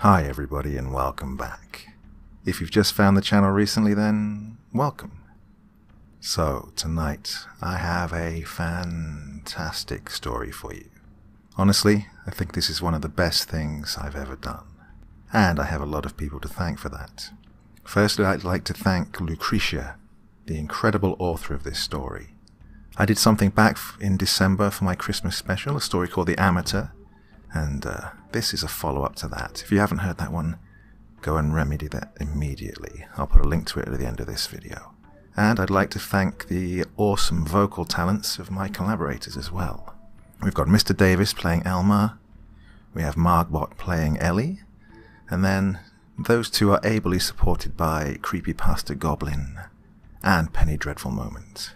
Hi everybody and welcome back. If you've just found the channel recently, then welcome. So tonight I have a fantastic story for you. Honestly, I think this is one of the best things I've ever done. And I have a lot of people to thank for that. Firstly, I'd like to thank Lucreţia, the incredible author of this story. I did something back in December for my Christmas special, a story called The Amateur, and this is a follow-up to that. If you haven't heard that one, go and remedy that immediately. I'll put a link to it at the end of this video. And I'd like to thank the awesome vocal talents of my collaborators as well. We've got Mr. Davis playing Elmer, we have Margbot playing Ellie, and then those two are ably supported by Creepypasta Goblin and Penny Dreadful Moment.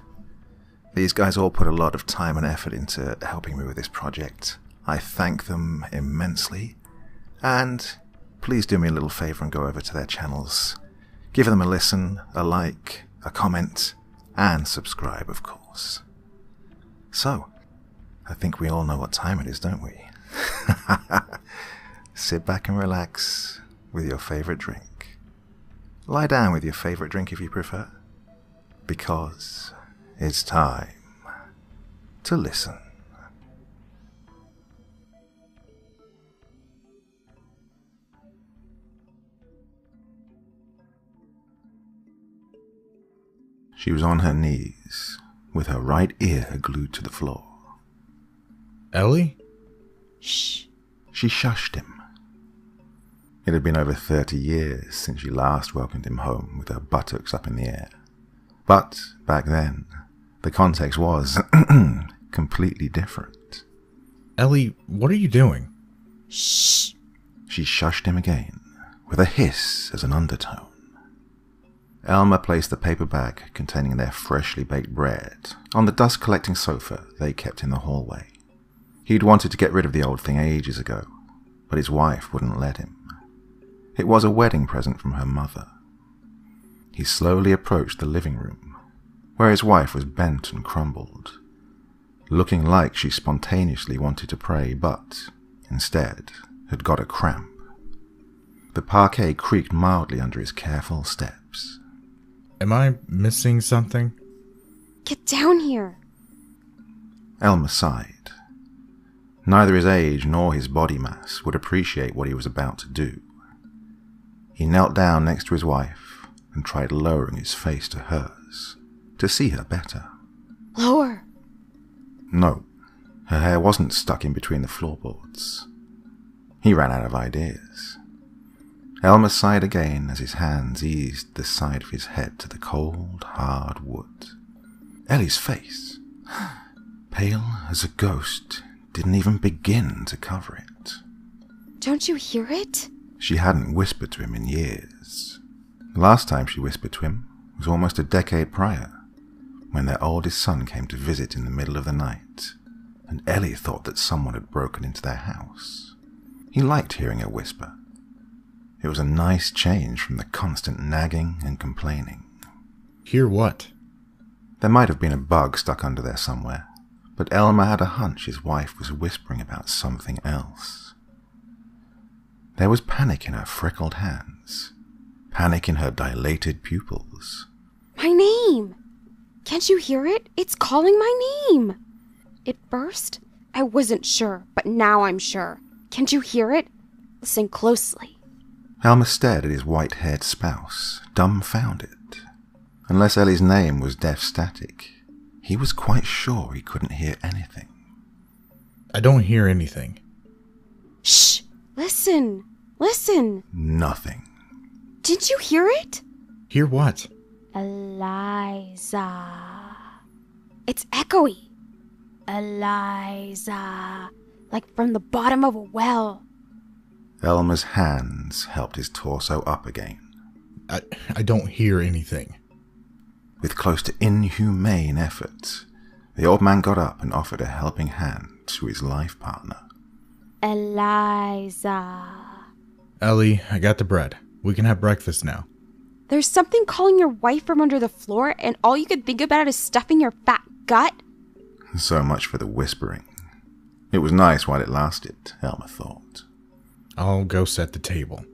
These guys all put a lot of time and effort into helping me with this project. I thank them immensely, and please do me a little favor and go over to their channels. Give them a listen, a like, a comment, and subscribe, of course. So, I think we all know what time it is, don't we? Sit back and relax with your favorite drink. Lie down with your favorite drink if you prefer, because it's time to listen. She was on her knees, with her right ear glued to the floor. Ellie? Shh. She shushed him. It had been over 30 years since she last welcomed him home with her buttocks up in the air. But, back then, the context was completely different. Ellie, what are you doing? Shh. She shushed him again, with a hiss as an undertone. Elmer placed the paper bag containing their freshly baked bread on the dust-collecting sofa they kept in the hallway. He'd wanted to get rid of the old thing ages ago, but his wife wouldn't let him. It was a wedding present from her mother. He slowly approached the living room, where his wife was bent and crumbled, looking like she spontaneously wanted to pray, but, instead, had got a cramp. The parquet creaked mildly under his careful steps. Am I missing something? Get down here. Elmer sighed. Neither his age nor his body mass would appreciate what he was about to do. He knelt down next to his wife and tried lowering his face to hers to see her better. Lower. No, her hair wasn't stuck in between the floorboards. He ran out of ideas. Elmer sighed again as his hands eased the side of his head to the cold, hard wood. Ellie's face, pale as a ghost, didn't even begin to cover it. Don't you hear it? She hadn't whispered to him in years. The last time she whispered to him was almost a decade prior, when their oldest son came to visit in the middle of the night, and Ellie thought that someone had broken into their house. He liked hearing her whisper. It was a nice change from the constant nagging and complaining. Hear what? There might have been a bug stuck under there somewhere, but Elmer had a hunch his wife was whispering about something else. There was panic in her freckled hands, panic in her dilated pupils. My name. Can't you hear it? It's calling my name. It burst? I wasn't sure, but now I'm sure. Can't you hear it? Listen closely. Elmer stared at his white-haired spouse, dumbfounded. Unless Ellie's name was deaf static, he was quite sure he couldn't hear anything. I don't hear anything. Shh! Listen! Listen! Nothing. Did you hear it? Hear what? Eliza. It's echoey. Eliza. Like from the bottom of a well. Elmer's hands helped his torso up again. I don't hear anything. With close to inhumane effort, the old man got up and offered a helping hand to his life partner. Eliza. Ellie, I got the bread. We can have breakfast now. There's something calling your wife from under the floor, and all you can think about is stuffing your fat gut? So much for the whispering. It was nice while it lasted, Elmer thought. I'll go set the table.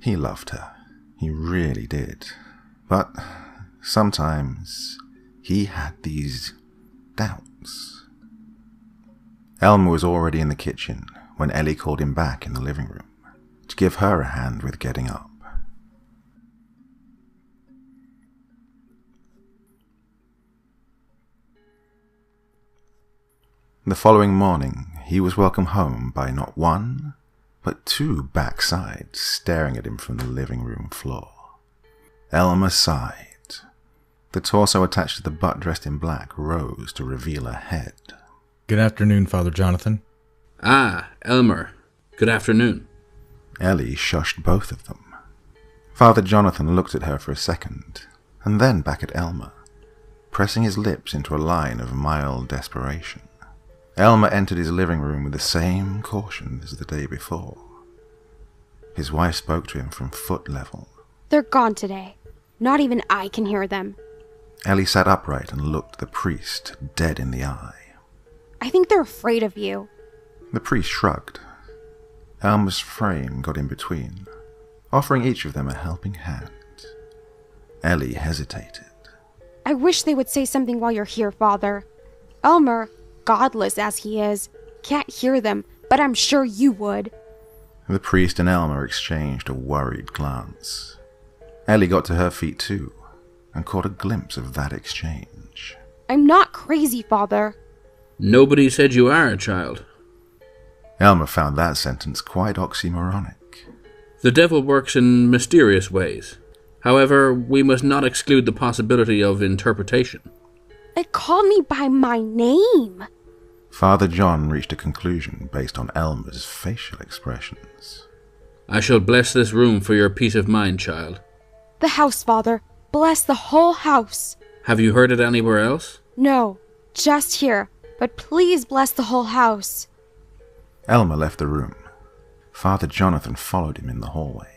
He loved her. He really did. But sometimes he had these doubts. Elmer was already in the kitchen when Ellie called him back in the living room to give her a hand with getting up. The following morning, he was welcomed home by not one, but two backsides staring at him from the living room floor. Elmer sighed. The torso attached to the butt dressed in black rose to reveal a head. Good afternoon, Father Jonathan. Ah, Elmer. Good afternoon. Ellie shushed both of them. Father Jonathan looked at her for a second, and then back at Elmer, pressing his lips into a line of mild desperation. Elmer entered his living room with the same caution as the day before. His wife spoke to him from foot level. They're gone today. Not even I can hear them. Ellie sat upright and looked the priest dead in the eye. I think they're afraid of you. The priest shrugged. Elmer's frame got in between, offering each of them a helping hand. Ellie hesitated. I wish they would say something while you're here, Father. Elmer, godless as he is, can't hear them, but I'm sure you would. The priest and Elmer exchanged a worried glance. Ellie got to her feet too, and caught a glimpse of that exchange. I'm not crazy, Father. Nobody said you are, child. Elmer found that sentence quite oxymoronic. The devil works in mysterious ways. However, we must not exclude the possibility of interpretation. It called me by my name. Father John reached a conclusion based on Elmer's facial expressions. I shall bless this room for your peace of mind, child. The house, Father. Bless the whole house. Have you heard it anywhere else? No, just here. But please bless the whole house. Elmer left the room. Father Jonathan followed him in the hallway,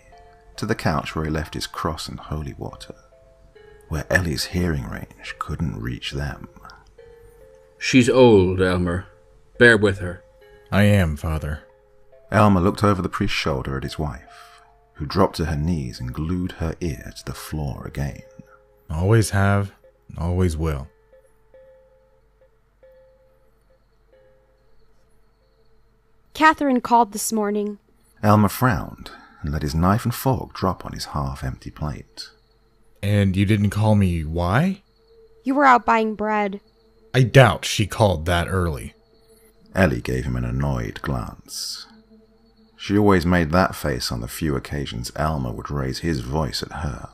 to the couch where he left his cross and holy water, where Ellie's hearing range couldn't reach them. She's old, Elmer. Bear with her. I am, Father. Elmer looked over the priest's shoulder at his wife, who dropped to her knees and glued her ear to the floor again. Always have, always will. Catherine called this morning. Elmer frowned and let his knife and fork drop on his half-empty plate. And you didn't call me why? You were out buying bread. I doubt she called that early. Ellie gave him an annoyed glance. She always made that face on the few occasions Elmer would raise his voice at her.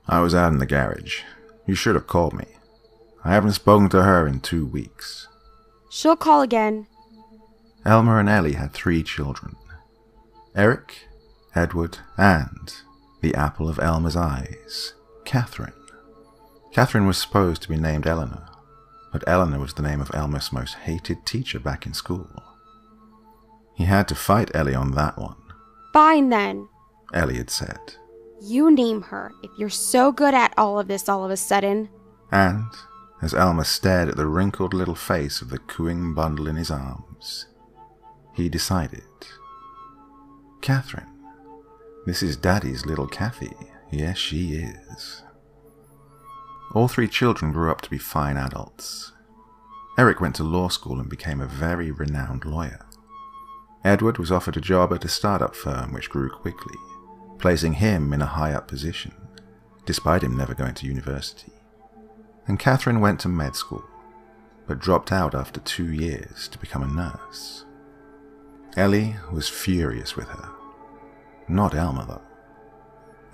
I was out in the garage. You should have called me. I haven't spoken to her in 2 weeks. She'll call again. Elmer and Ellie had 3 children. Eric, Edward, and the apple of Elmer's eyes, Catherine. Catherine was supposed to be named Eleanor, but Eleanor was the name of Elmer's most hated teacher back in school. He had to fight Ellie on that one. Fine then. Ellie had said. You name her if you're so good at all of this all of a sudden. And, as Elmer stared at the wrinkled little face of the cooing bundle in his arms, he decided. Catherine, this is Daddy's little Cathy. Yes, she is. All 3 children grew up to be fine adults. Eric went to law school and became a very renowned lawyer. Edward was offered a job at a startup firm which grew quickly, placing him in a high-up position, despite him never going to university. And Catherine went to med school, but dropped out after 2 years to become a nurse. Ellie was furious with her. Not Elmer, though.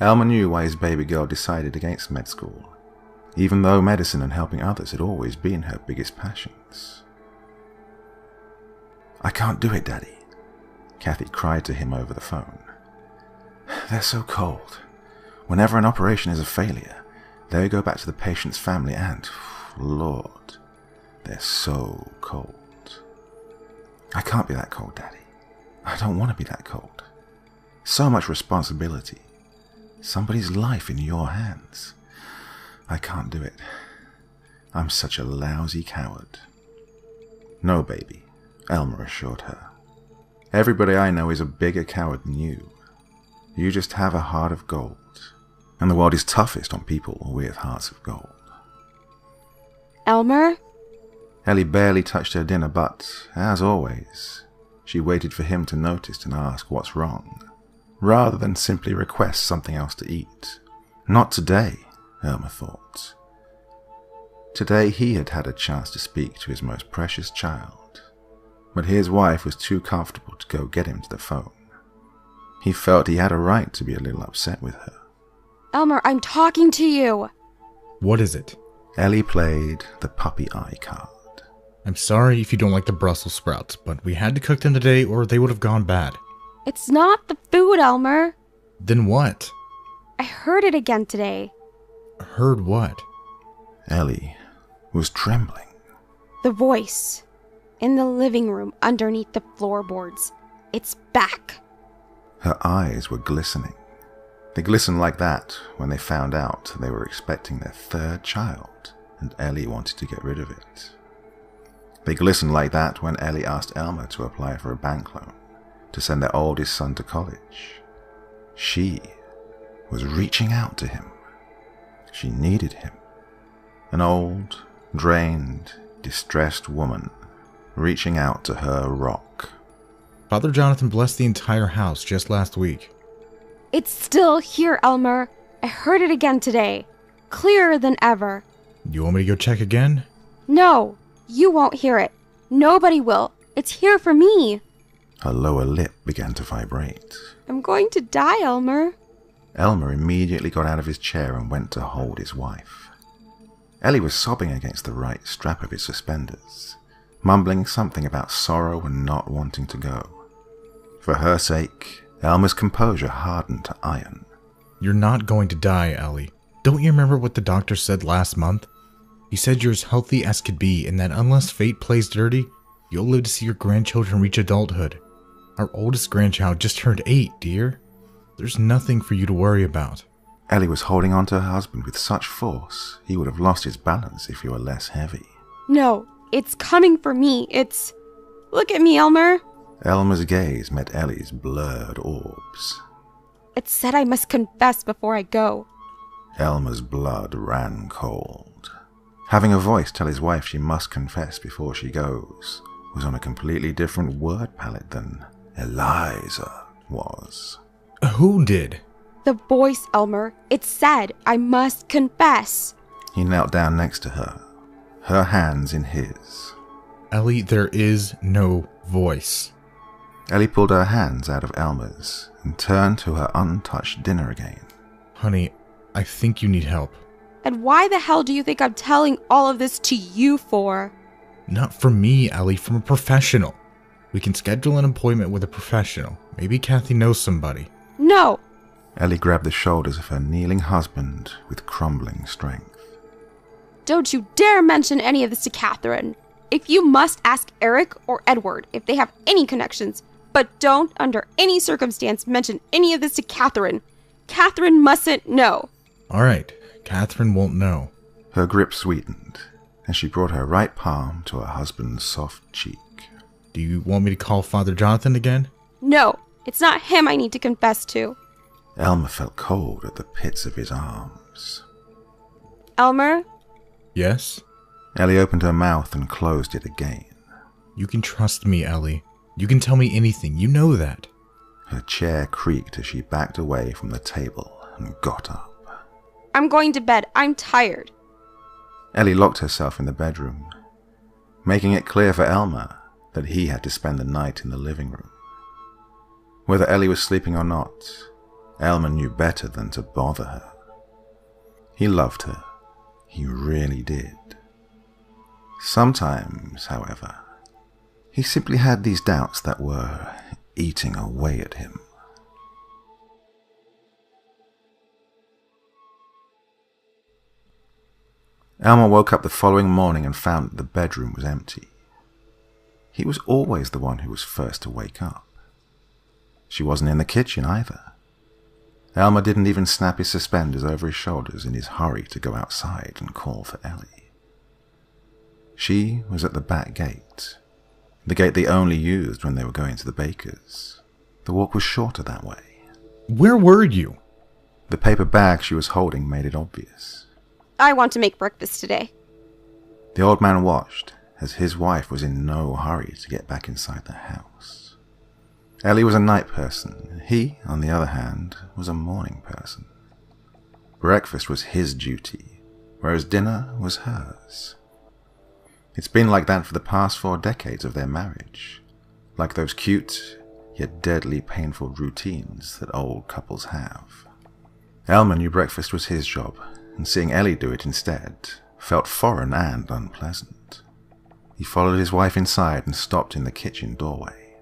Elmer knew why his baby girl decided against med school, even though medicine and helping others had always been her biggest passions. I can't do it, Daddy, Cathy cried to him over the phone. They're so cold. Whenever an operation is a failure, they go back to the patient's family and, Lord, they're so cold. I can't be that cold, Daddy. I don't want to be that cold. So much responsibility. Somebody's life in your hands. I can't do it. I'm such a lousy coward. No, baby, Elmer assured her. Everybody I know is a bigger coward than you. You just have a heart of gold. And the world is toughest on people with hearts of gold. Elmer? Ellie barely touched her dinner, but, as always, she waited for him to notice and ask what's wrong, rather than simply request something else to eat. Not today, Elmer thought. Today he had had a chance to speak to his most precious child, but his wife was too comfortable to go get him to the phone. He felt he had a right to be a little upset with her. Elmer, I'm talking to you. What is it? Ellie played the puppy eye card. I'm sorry if you don't like the Brussels sprouts, but we had to cook them today or they would have gone bad. It's not the food, Elmer. Then what? I heard it again today. Heard what? Ellie was trembling. The voice. In the living room underneath the floorboards. It's back. Her eyes were glistening. They glistened like that when they found out they were expecting their third child, and Ellie wanted to get rid of it. They glistened like that when Ellie asked Elmer to apply for a bank loan to send their oldest son to college. She was reaching out to him. She needed him. An old, drained, distressed woman reaching out to her rock. Father Jonathan blessed the entire house just last week. It's still here, Elmer. I heard it again today. Clearer than ever. You want me to go check again? No, you won't hear it. Nobody will. It's here for me. Her lower lip began to vibrate. I'm going to die, Elmer. Elmer immediately got out of his chair and went to hold his wife. Ellie was sobbing against the right strap of his suspenders, mumbling something about sorrow and not wanting to go. For her sake, Elmer's composure hardened to iron. You're not going to die, Ellie. Don't you remember what the doctor said last month? He said you're as healthy as could be, and that unless fate plays dirty, you'll live to see your grandchildren reach adulthood. Our oldest grandchild just turned 8, dear. There's nothing for you to worry about. Ellie was holding on to her husband with such force, he would have lost his balance if he were less heavy. No, it's coming for me. It's... Look at me, Elmer. Elmer's gaze met Ellie's blurred orbs. It said I must confess before I go. Elmer's blood ran cold. Having a voice tell his wife she must confess before she goes was on a completely different word palette than Eliza was. Who did? The voice, Elmer. It said I must confess. He knelt down next to her, her hands in his. Ellie, there is no voice. Ellie pulled her hands out of Elmer's and turned to her untouched dinner again. Honey, I think you need help. And why the hell do you think I'm telling all of this to you for? Not from me, Ellie, from a professional. We can schedule an appointment with a professional. Maybe Kathy knows somebody. No! Ellie grabbed the shoulders of her kneeling husband with crumbling strength. Don't you dare mention any of this to Catherine. If you must, ask Eric or Edward if they have any connections. But don't, under any circumstance, mention any of this to Catherine. Catherine mustn't know. All right, Catherine won't know. Her grip sweetened, and she brought her right palm to her husband's soft cheek. Do you want me to call Father Jonathan again? No, it's not him I need to confess to. Elmer felt cold at the pits of his arms. Elmer? Yes? Ellie opened her mouth and closed it again. You can trust me, Ellie. You can tell me anything. You know that. Her chair creaked as she backed away from the table and got up. I'm going to bed. I'm tired. Ellie locked herself in the bedroom, making it clear for Elmer that he had to spend the night in the living room. Whether Ellie was sleeping or not, Elmer knew better than to bother her. He loved her. He really did. Sometimes, however, he simply had these doubts that were eating away at him. Elmer woke up the following morning and found that the bedroom was empty. He was always the one who was first to wake up. She wasn't in the kitchen either. Elmer didn't even snap his suspenders over his shoulders in his hurry to go outside and call for Ellie. She was at the back gate, the gate they only used when they were going to the baker's. The walk was shorter that way. Where were you? The paper bag she was holding made it obvious. I want to make breakfast today. The old man watched as his wife was in no hurry to get back inside the house. Ellie was a night person. He, on the other hand, was a morning person. Breakfast was his duty, whereas dinner was hers. It's been like that for the past 4 decades of their marriage, like those cute, yet deadly painful routines that old couples have. Elmer knew breakfast was his job, and seeing Ellie do it instead felt foreign and unpleasant. He followed his wife inside and stopped in the kitchen doorway.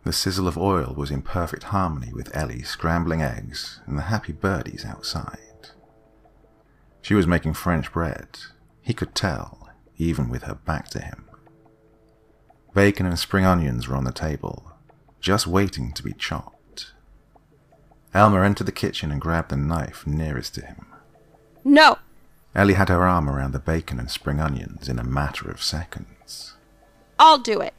The sizzle of oil was in perfect harmony with Ellie scrambling eggs and the happy birdies outside. She was making French bread. He could tell, even with her back to him. Bacon and spring onions were on the table, just waiting to be chopped. Elmer entered the kitchen and grabbed the knife nearest to him. No! Ellie had her arm around the bacon and spring onions in a matter of seconds. I'll do it.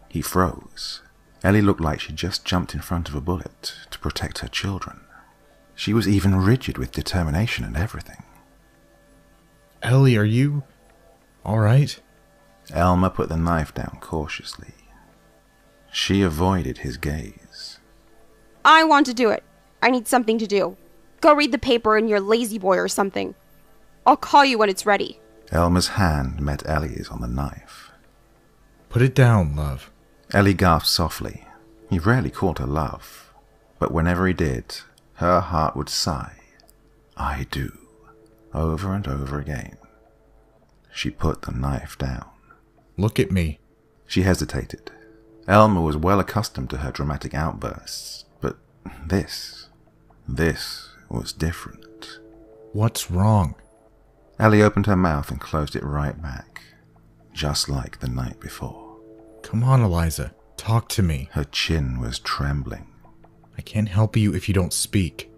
He froze. Ellie looked like she'd just jumped in front of a bullet to protect her children. She was even rigid with determination and everything. Ellie, are you all right? Elmer put the knife down cautiously. She avoided his gaze. I want to do it. I need something to do. Go read the paper in your lazy boy or something. I'll call you when it's ready. Elmer's hand met Ellie's on the knife. Put it down, love. Ellie gasped softly. He rarely called her love, but whenever he did, her heart would sigh, "I do," over and over again. She put the knife down. Look at me. She hesitated. Elmer was well accustomed to her dramatic outbursts, but this was different. What's wrong? Ellie opened her mouth and closed it right back, just like the night before. Come on, Eliza. Talk to me. Her chin was trembling. I can't help you if you don't speak.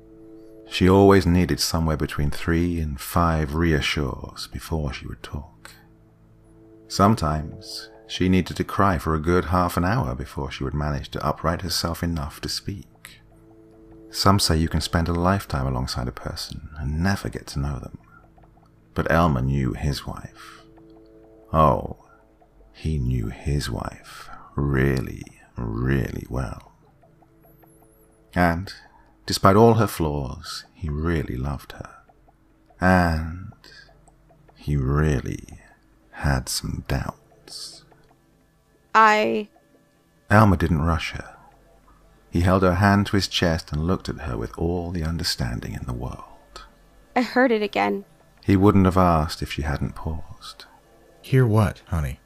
She always needed somewhere between 3 and 5 reassures before she would talk. Sometimes she needed to cry for a good half an hour before she would manage to upright herself enough to speak. Some say you can spend a lifetime alongside a person and never get to know them. But Elmer knew his wife. Oh, he knew his wife really, really well. And, despite all her flaws, he really loved her. And he really had some doubts. Elmer didn't rush her. He held her hand to his chest and looked at her with all the understanding in the world. I heard it again. He wouldn't have asked if she hadn't paused. Hear what, honey?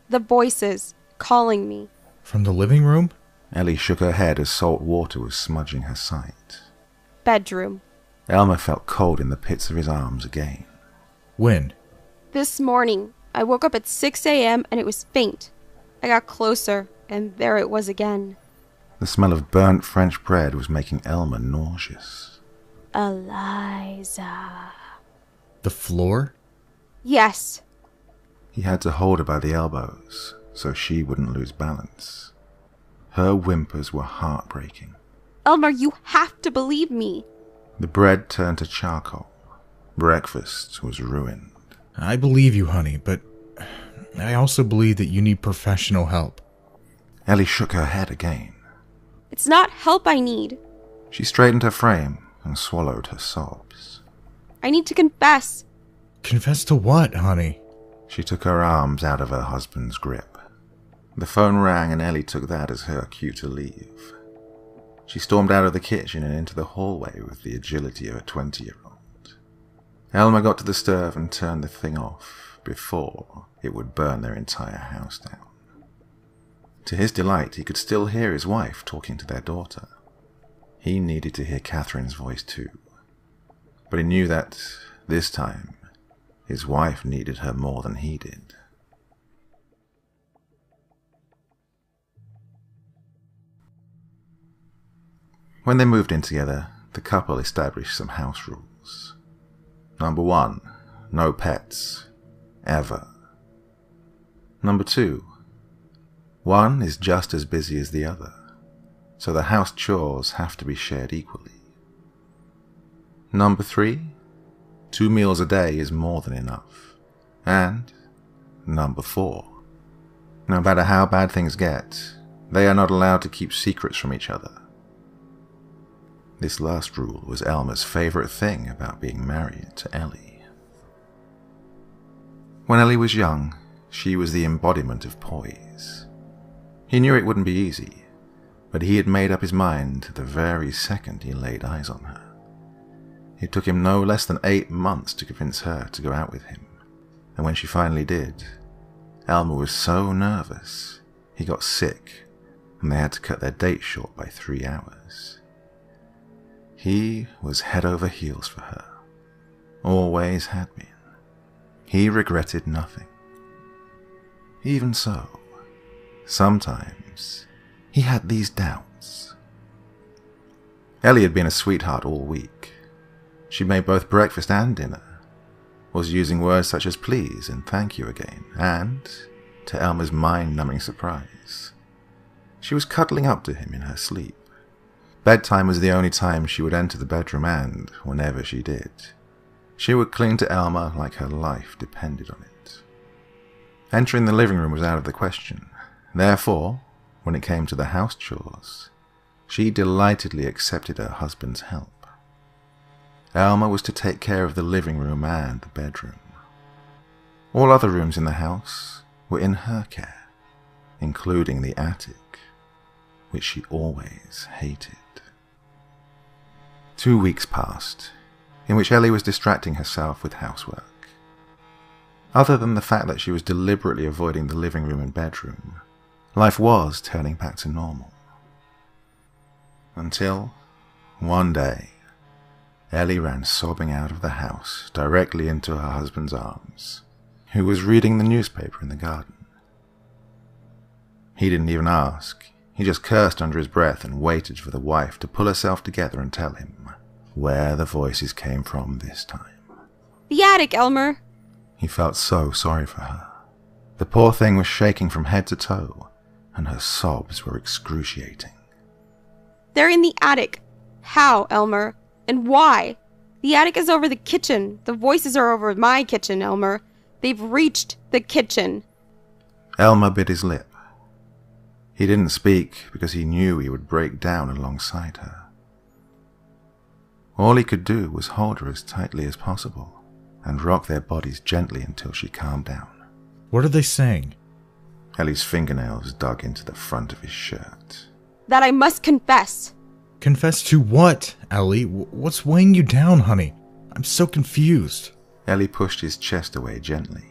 The voices calling me. From the living room? Ellie shook her head as salt water was smudging her sight. Bedroom. Elmer felt cold in the pits of his arms again. When? This morning. I woke up at 6 a.m. and it was faint. I got closer, and there it was again. The smell of burnt French bread was making Elmer nauseous. Eliza. The floor? Yes. He had to hold her by the elbows so she wouldn't lose balance. Her whimpers were heartbreaking. Elmer, you have to believe me. The bread turned to charcoal. Breakfast was ruined. I believe you, honey, but I also believe that you need professional help. Ellie shook her head again. It's not help I need. She straightened her frame and swallowed her sobs. I need to confess. Confess to what, honey? She took her arms out of her husband's grip. The phone rang and Ellie took that as her cue to leave. She stormed out of the kitchen and into the hallway with the agility of a 20-year-old. Elmer got to the stove and turned the thing off before it would burn their entire house down. To his delight, he could still hear his wife talking to their daughter. He needed to hear Catherine's voice too. But he knew that, this time, his wife needed her more than he did. When they moved in together, the couple established some house rules. Number 1, no pets. Ever. Number 2, One is just as busy as the other, so the house chores have to be shared equally. Number 3, 2 meals a day is more than enough. And number 4, no matter how bad things get, they are not allowed to keep secrets from each other. This last rule was Elmer's favorite thing about being married to Ellie. When Ellie was young, she was the embodiment of poise. He knew it wouldn't be easy, but he had made up his mind the very second he laid eyes on her. It took him no less than 8 months to convince her to go out with him, and when she finally did, Elmer was so nervous he got sick and they had to cut their date short by 3 hours. He was head over heels for her, always had been. He regretted nothing. Even so, sometimes he had these doubts. Ellie had been a sweetheart all week. She made both breakfast and dinner, was using words such as please and thank you again, and, to Elmer's mind-numbing surprise, she was cuddling up to him in her sleep. Bedtime was the only time she would enter the bedroom, and, whenever she did, she would cling to Elmer like her life depended on it. Entering the living room was out of the question. Therefore, when it came to the house chores, she delightedly accepted her husband's help. Elmer was to take care of the living room and the bedroom. All other rooms in the house were in her care, including the attic, which she always hated. 2 weeks passed, in which Ellie was distracting herself with housework. Other than the fact that she was deliberately avoiding the living room and bedroom, life was turning back to normal. Until, one day, Ellie ran sobbing out of the house directly into her husband's arms, who was reading the newspaper in the garden. He didn't even ask. He just cursed under his breath and waited for the wife to pull herself together and tell him where the voices came from this time. The attic, Elmer. He felt so sorry for her. The poor thing was shaking from head to toe, and her sobs were excruciating. They're in the attic. How, Elmer? And why? The attic is over the kitchen. The voices are over my kitchen, Elmer. They've reached the kitchen. Elmer bit his lip. He didn't speak because he knew he would break down alongside her. All he could do was hold her as tightly as possible and rock their bodies gently until she calmed down. What are they saying? Ellie's fingernails dug into the front of his shirt. That I must confess. Confess to what, Ellie? What's weighing you down, honey? I'm so confused. Ellie pushed his chest away gently.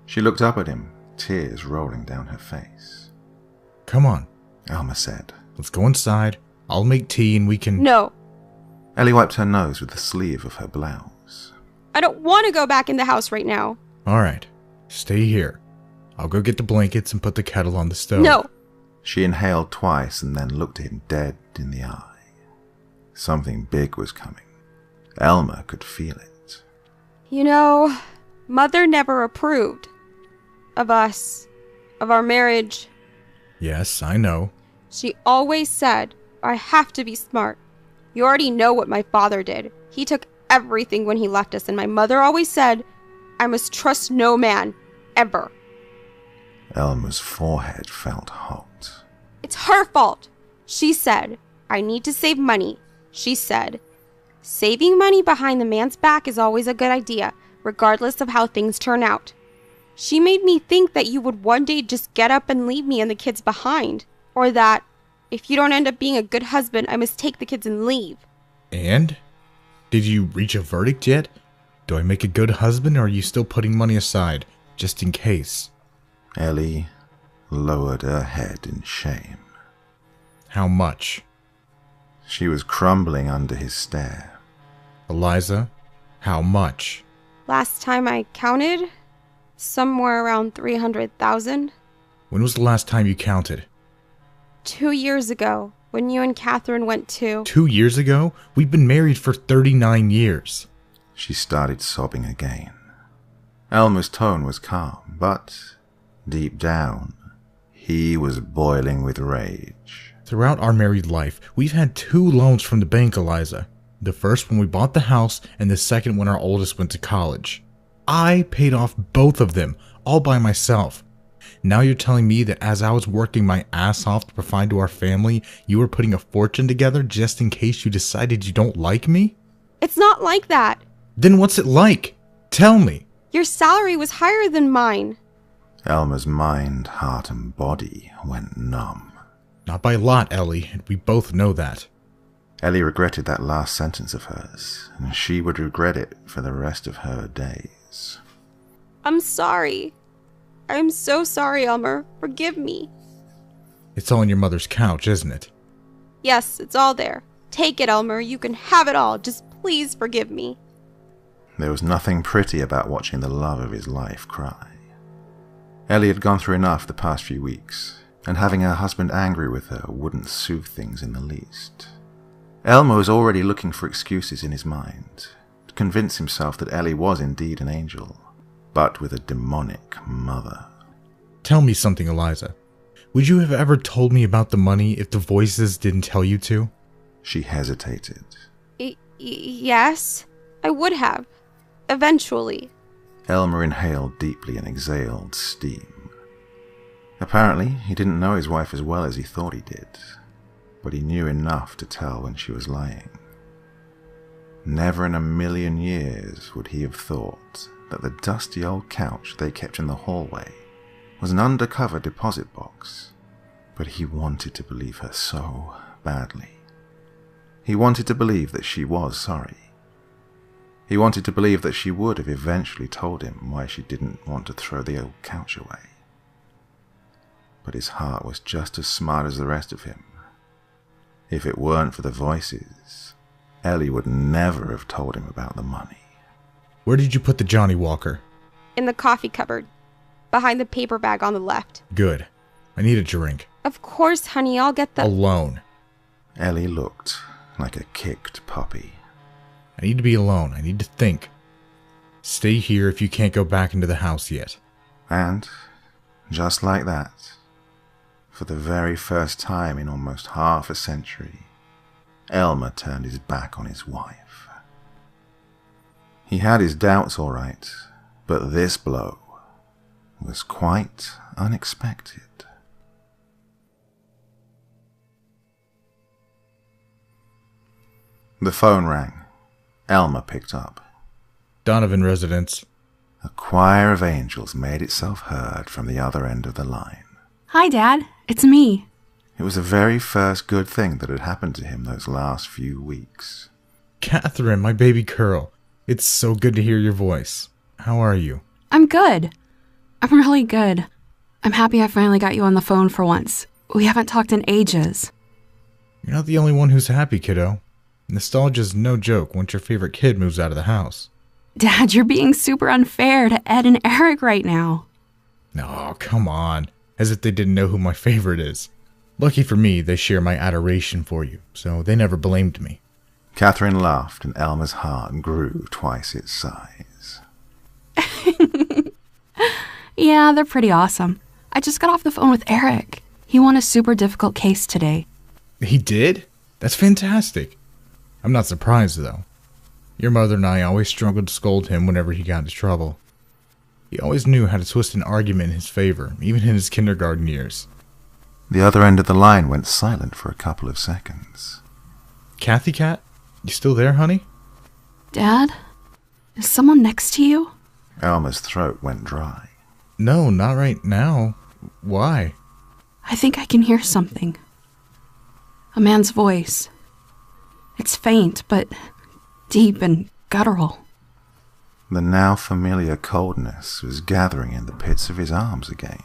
She looked up at him, tears rolling down her face. Come on, Elmer said. Let's go inside. I'll make tea and we can... No. Ellie wiped her nose with the sleeve of her blouse. I don't want to go back in the house right now. All right, stay here. I'll go get the blankets and put the kettle on the stove. No. She inhaled twice and then looked at him dead in the eye. Something big was coming. Elmer could feel it. You know, Mother never approved of us, of our marriage. Yes, I know. She always said, I have to be smart. You already know what my father did. He took everything when he left us, and my mother always said, I must trust no man, ever. Elmer's forehead felt hot. It's her fault. She said, I need to save money. She said, saving money behind the man's back is always a good idea, regardless of how things turn out. She made me think that you would one day just get up and leave me and the kids behind. Or that, if you don't end up being a good husband, I must take the kids and leave. And? Did you reach a verdict yet? Do I make a good husband, or are you still putting money aside, just in case? Ellie lowered her head in shame. How much? She was crumbling under his stare. Eliza, how much? Last time I counted, somewhere around 300,000. When was the last time you counted? 2 years ago, when you and Catherine went to... 2 years ago? We've been married for 39 years. She started sobbing again. Elmer's tone was calm, but deep down, He was boiling with rage. Throughout our married life, we've had 2 loans from the bank, Eliza. The first when we bought the house, and the second when our oldest went to college. I paid off both of them, all by myself. Now you're telling me that as I was working my ass off to provide to our family, you were putting a fortune together just in case you decided you don't like me? It's not like that. Then what's it like? Tell me. Your salary was higher than mine. Elmer's mind, heart, and body went numb. Not by a lot, Ellie, and we both know that. Ellie regretted that last sentence of hers, and she would regret it for the rest of her days. I'm sorry. I'm so sorry, Elmer. Forgive me. It's all on your mother's couch, isn't it? Yes, it's all there. Take it, Elmer. You can have it all. Just please forgive me. There was nothing pretty about watching the love of his life cry. Ellie had gone through enough the past few weeks, and having her husband angry with her wouldn't soothe things in the least. Elmer was already looking for excuses in his mind to convince himself that Ellie was indeed an angel, but with a demonic mother. Tell me something, Eliza. Would you have ever told me about the money if the voices didn't tell you to? She hesitated. Yes, I would have. Eventually. Elmer inhaled deeply and exhaled steam. Apparently, he didn't know his wife as well as he thought he did, but he knew enough to tell when she was lying. Never in a million years would he have thought that the dusty old couch they kept in the hallway was an undercover deposit box, but he wanted to believe her so badly. He wanted to believe that she was sorry. He wanted to believe that she would have eventually told him why she didn't want to throw the old couch away. But his heart was just as smart as the rest of him. If it weren't for the voices, Ellie would never have told him about the money. Where did you put the Johnny Walker? In the coffee cupboard. Behind the paper bag on the left. Good. I need a drink. Of course, honey, I'll get the... Alone. Ellie looked like a kicked puppy. I need to be alone. I need to think. Stay here if you can't go back into the house yet. And, just like that, for the very first time in almost half a century, Elmer turned his back on his wife. He had his doubts, all right, but this blow was quite unexpected. The phone rang. Elmer picked up. Donovan residence. A choir of angels made itself heard from the other end of the line. Hi, Dad. It's me. It was the very first good thing that had happened to him those last few weeks. Catherine, my baby girl. It's so good to hear your voice. How are you? I'm good. I'm really good. I'm happy I finally got you on the phone for once. We haven't talked in ages. You're not the only one who's happy, kiddo. Nostalgia's no joke once your favorite kid moves out of the house. Dad, you're being super unfair to Ed and Eric right now. No, come on. As if they didn't know who my favorite is. Lucky for me, they share my adoration for you, so they never blamed me. Catherine laughed, and Elmer's heart grew twice its size. Yeah, they're pretty awesome. I just got off the phone with Eric. He won a super difficult case today. He did? That's fantastic. I'm not surprised, though. Your mother and I always struggled to scold him whenever he got into trouble. He always knew how to twist an argument in his favor, even in his kindergarten years. The other end of the line went silent for a couple of seconds. Kathy Cat, you still there, honey? Dad? Is someone next to you? Elmer's throat went dry. No, not right now. Why? I think I can hear something. A man's voice. It's faint, but deep and guttural. The now familiar coldness was gathering in the pits of his arms again.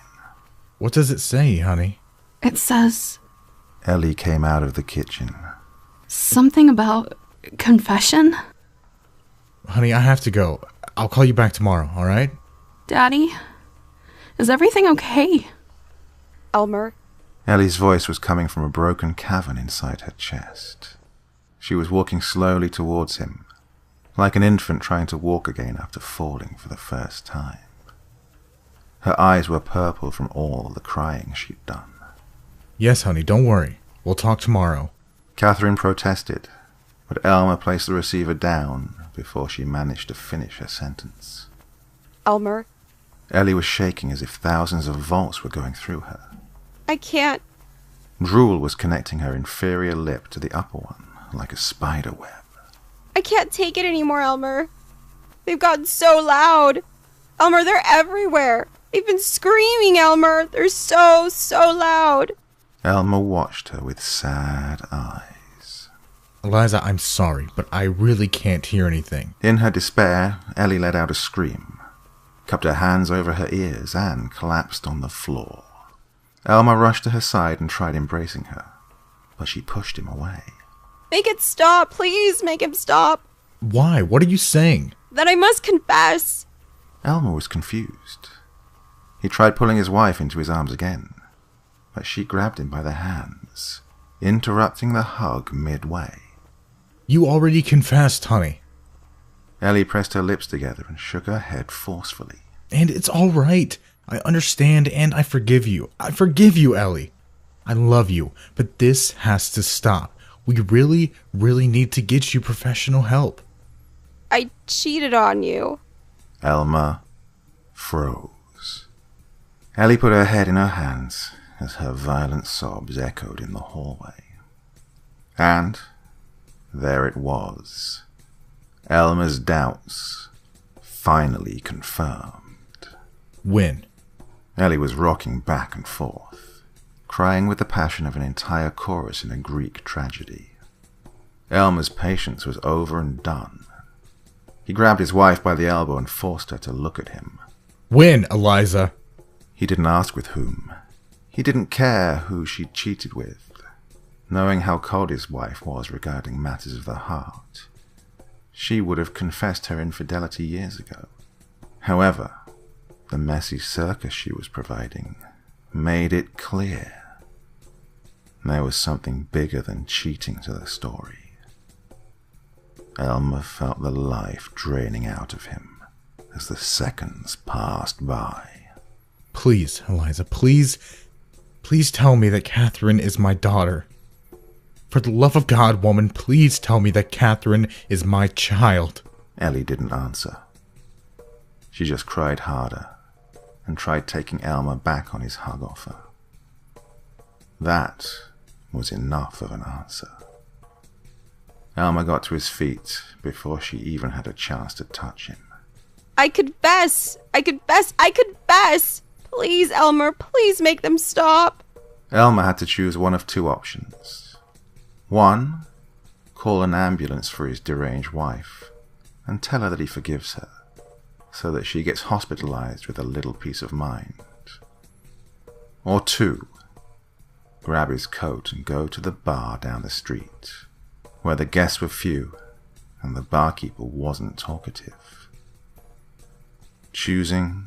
What does it say, honey? It says... Ellie came out of the kitchen. Something about confession? Honey, I have to go. I'll call you back tomorrow, all right? Daddy? Is everything okay? Elmer. Ellie's voice was coming from a broken cavern inside her chest. She was walking slowly towards him, like an infant trying to walk again after falling for the first time. Her eyes were purple from all the crying she'd done. Yes, honey, don't worry. We'll talk tomorrow. Catherine protested, but Elmer placed the receiver down before she managed to finish her sentence. Elmer, Ellie was shaking as if thousands of volts were going through her. I can't. Drool was connecting her inferior lip to the upper one, like a spider web. I can't take it anymore, Elmer. They've gotten so loud. Elmer, they're everywhere. They've been screaming, Elmer. They're so loud. Elmer watched her with sad eyes. Eliza, I'm sorry, but I really can't hear anything. In her despair, Ellie let out a scream, cupped her hands over her ears, and collapsed on the floor. Elmer rushed to her side and tried embracing her, but she pushed him away. Make it stop. Please make him stop. Why? What are you saying? That I must confess. Elmer was confused. He tried pulling his wife into his arms again, but she grabbed him by the hands, interrupting the hug midway. You already confessed, honey. Ellie pressed her lips together and shook her head forcefully. And it's all right. I understand and I forgive you. I forgive you, Ellie. I love you, but this has to stop. We really need to get you professional help. I cheated on you. Elmer froze. Ellie put her head in her hands as her violent sobs echoed in the hallway. And there it was. Elmer's doubts finally confirmed. When? Ellie was rocking back and forth, crying with the passion of an entire chorus in a Greek tragedy. Elmer's patience was over and done. He grabbed his wife by the elbow and forced her to look at him. When, Eliza? He didn't ask with whom. He didn't care who she'd cheated with, knowing how cold his wife was regarding matters of the heart. She would have confessed her infidelity years ago. However, the messy circus she was providing made it clear there was something bigger than cheating to the story. Elmer felt the life draining out of him as the seconds passed by. Please, Eliza, please tell me that Catherine is my daughter. For the love of God, woman, please tell me that Catherine is my child. Ellie didn't answer. She just cried harder and tried taking Elmer back on his hug offer. That was enough of an answer. Elmer got to his feet before she even had a chance to touch him. I confess. Please, Elmer, please make them stop. Elmer had to choose one of two options. One, call an ambulance for his deranged wife and tell her that he forgives her, so that she gets hospitalized with a little peace of mind. Or two, grab his coat and go to the bar down the street, where the guests were few and the barkeeper wasn't talkative. Choosing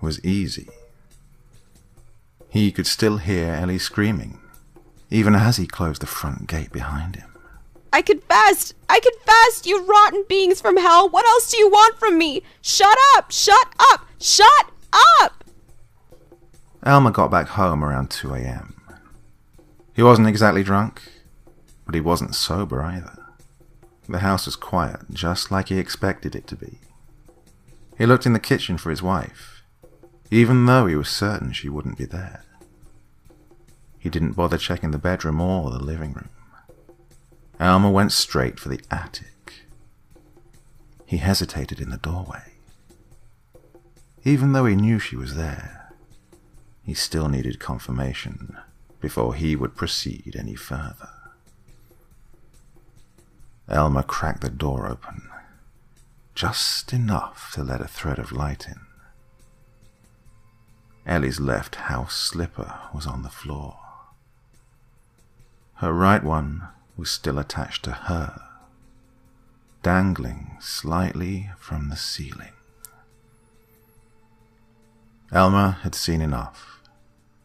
was easy. He could still hear Ellie screaming, even as he closed the front gate behind him. I confessed, you rotten beings from hell. What else do you want from me? Shut up! Elmer got back home around 2 a.m. He wasn't exactly drunk, but he wasn't sober either. The house was quiet, just like he expected it to be. He looked in the kitchen for his wife, even though he was certain she wouldn't be there. He didn't bother checking the bedroom or the living room. Elmer went straight for the attic. He hesitated in the doorway. Even though he knew she was there, he still needed confirmation before he would proceed any further. Elmer cracked the door open, just enough to let a thread of light in. Ellie's left house slipper was on the floor. Her right one was still attached to her, dangling slightly from the ceiling. Elmer had seen enough,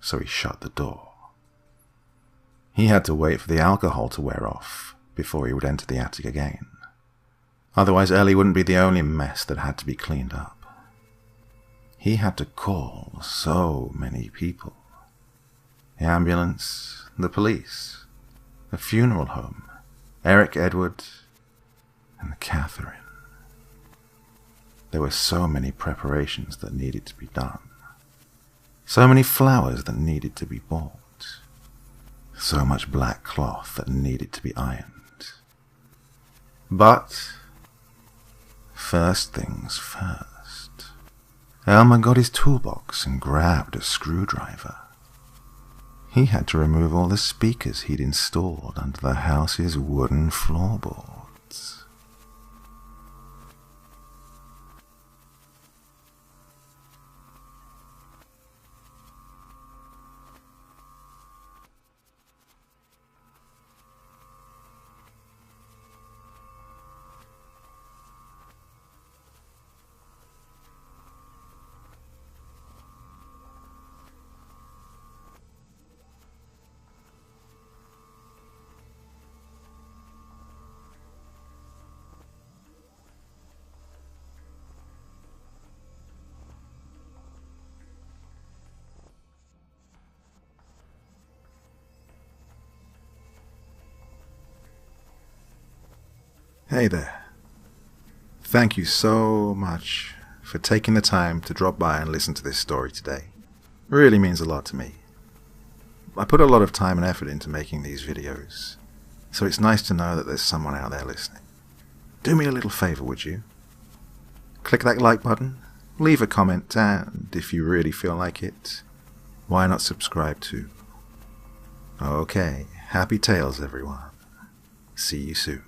so he shut the door. He had to wait for the alcohol to wear off before he would enter the attic again. Otherwise, Ellie wouldn't be the only mess that had to be cleaned up. He had to call so many people. The ambulance, the police, the funeral home, Eric, Edward, and Catherine. There were so many preparations that needed to be done. So many flowers that needed to be bought. So much black cloth that needed to be ironed. But first things first. Elmer got his toolbox and grabbed a screwdriver. He had to remove all the speakers he'd installed under the house's wooden floorboards. Hey there. Thank you so much for taking the time to drop by and listen to this story today. It really means a lot to me. I put a lot of time and effort into making these videos, so it's nice to know that there's someone out there listening. Do me a little favor, would you? Click that like button, leave a comment, and if you really feel like it, why not subscribe too? Okay, happy tales everyone. See you soon.